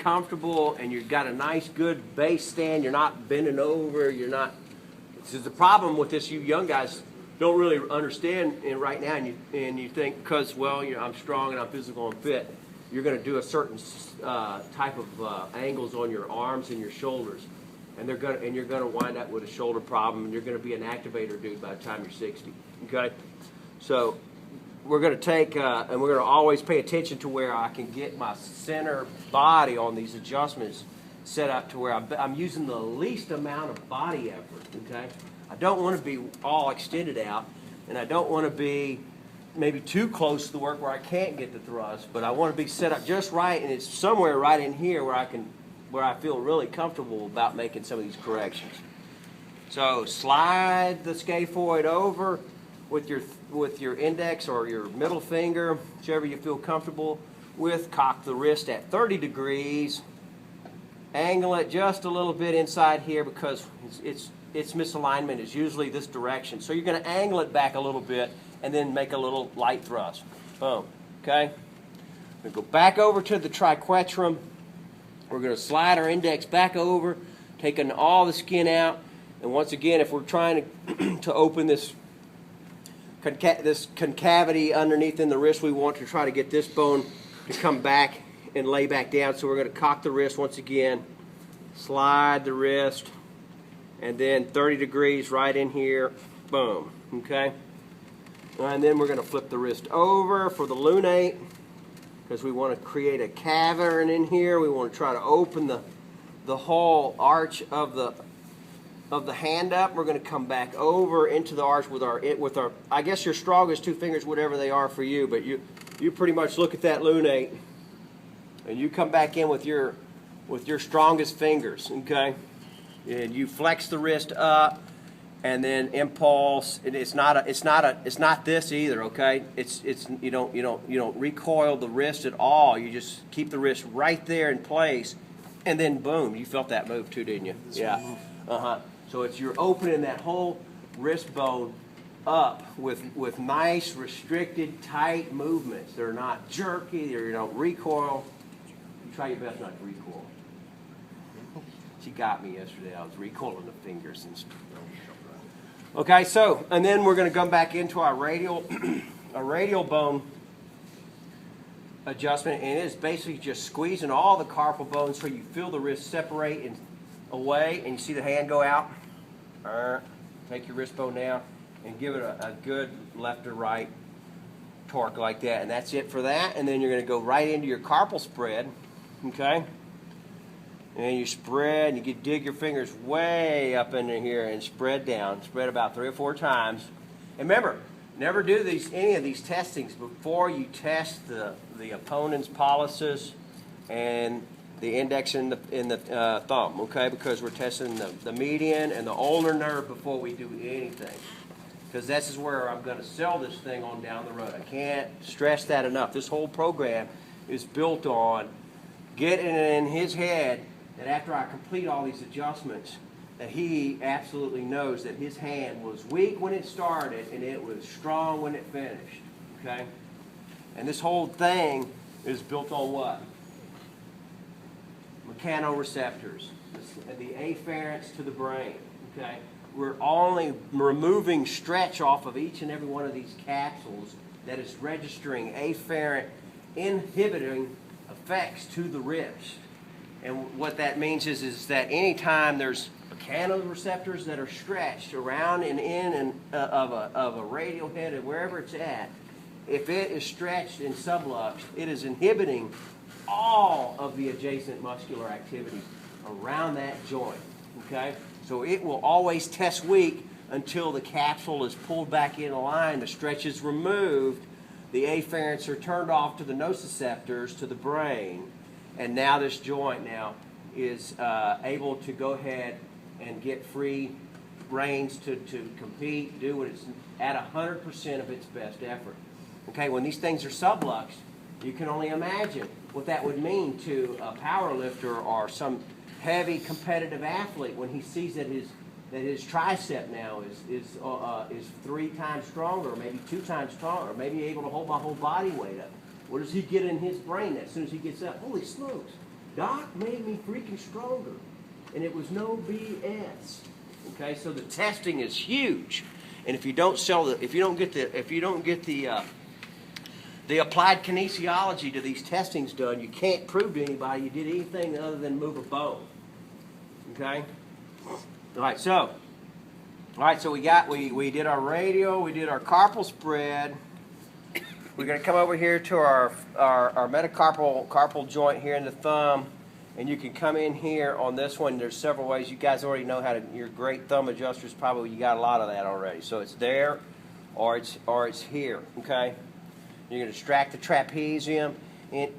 comfortable and you've got a nice good base stand, you're not bending over, you're not, this is the problem with this, you young guys don't really understand it right now, and you think because, well, you know, I'm strong and I'm physical and fit, you're going to do a certain type of angles on your arms and your shoulders, and you're going to wind up with a shoulder problem, and you're going to be an activator dude by the time you're 60. Okay, so we're going to take and we're going to always pay attention to where I can get my center body on these adjustments set up to where I'm using the least amount of body effort. Okay, I don't want to be all extended out, and I don't want to be maybe too close to the work where I can't get the thrust, but I want to be set up just right, and it's somewhere right in here where I feel really comfortable about making some of these corrections. So slide the scaphoid over with your index or your middle finger, whichever you feel comfortable with. Cock the wrist at 30 degrees. Angle it just a little bit inside here because its misalignment is usually this direction. So you're going to angle it back a little bit and then make a little light thrust. Boom. Okay? We're going to go back over to the triquetrum. We're going to slide our index back over, taking all the skin out. And once again, if we're trying to open this concavity underneath in the wrist, we want to try to get this bone to come back and lay back down. So we're going to cock the wrist once again, slide the wrist, and then 30 degrees right in here. Boom. Okay? And then we're going to flip the wrist over for the lunate because we want to create a cavern in here. We want to try to open the whole arch of the hand up. We're going to come back over into the arch with our I guess your strongest two fingers, whatever they are for you, but you pretty much look at that lunate and you come back in with your strongest fingers, okay? And you flex the wrist up. And then impulse. It's not this either. Okay. You don't recoil the wrist at all. You just keep the wrist right there in place, and then boom, you felt that move too, didn't you? Yeah. So you're opening that whole wrist bone up with nice restricted tight movements. They're not jerky. You don't recoil. You try your best not to recoil. She got me yesterday. I was recoiling the fingers and stuff. Okay, so, and then we're going to come back into our radial bone adjustment, and it's basically just squeezing all the carpal bones so you feel the wrist separate and away, and you see the hand go out. Take your wrist bone now and give it a good left or right torque like that, and that's it for that. And then you're going to go right into your carpal spread, okay? And you spread, and you can dig your fingers way up into here and spread down. Spread about 3 or 4 times. And remember, never do any of these testings before you test the opponent's pollicis and the index and the thumb, okay? Because we're testing the median and the ulnar nerve before we do anything. Because this is where I'm going to sell this thing on down the road. I can't stress that enough. This whole program is built on getting in his head that after I complete all these adjustments, that he absolutely knows that his hand was weak when it started and it was strong when it finished, okay? And this whole thing is built on what? Mechanoreceptors, the afferents to the brain, okay? We're only removing stretch off of each and every one of these capsules that is registering afferent inhibiting effects to the wrist. And what that means is that anytime there's mechanoreceptors that are stretched around and in and of a radial head and wherever it's at, if it is stretched and subluxed, it is inhibiting all of the adjacent muscular activity around that joint, okay? So it will always test weak until the capsule is pulled back in line, the stretch is removed, the afferents are turned off to the nociceptors, to the brain, and now this joint now is able to go ahead and get free reins to compete, do what it's at 100% of its best effort. Okay, when these things are subluxed, you can only imagine what that would mean to a power lifter or some heavy competitive athlete when he sees that his tricep now is 3 times stronger, maybe 2 times stronger, maybe able to hold my whole body weight up. What does he get in his brain as soon as he gets up? Holy smokes, Doc made me freaking stronger. And it was no BS. Okay, so the testing is huge. And if you don't get the applied kinesiology to these testings done, you can't prove to anybody you did anything other than move a bone. Okay? All right, so we did our radial, we did our carpal spread. We're going to come over here to our metacarpal joint here in the thumb, and you can come in here on this one. There's several ways. You guys already know how to. Your great thumb adjusters, probably you got a lot of that already. So it's there, or it's here. Okay. You're going to extract the trapezium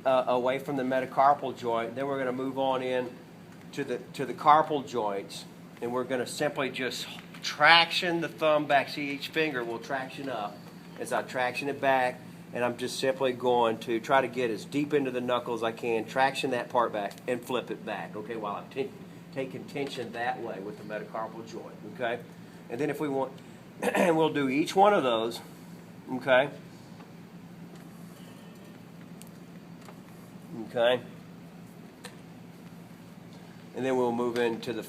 away from the metacarpal joint. Then we're going to move on in to the carpal joints, and we're going to simply just traction the thumb back. See, each finger will traction up as I traction it back, and I'm just simply going to try to get as deep into the knuckle as I can, traction that part back, and flip it back, okay, while I'm taking tension that way with the metacarpal joint, okay? And then if we want, and we'll do each one of those, okay? Okay? And then we'll move into the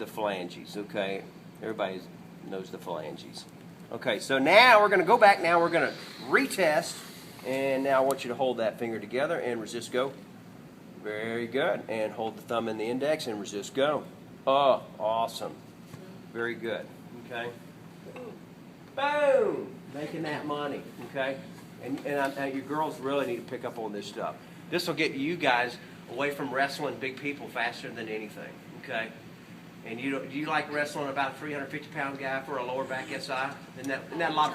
phalanges, okay? Everybody knows the phalanges. Okay, so now we're going to go back. Now we're going to retest. And now I want you to hold that finger together and resist go. Very good. And hold the thumb in the index and resist go. Oh, awesome. Very good. Okay. Boom! Making that money. Okay. And your girls really need to pick up on this stuff. This will get you guys away from wrestling big people faster than anything. Okay. And you like wrestling about a 350-pound guy for a lower back SI? Isn't that a lot of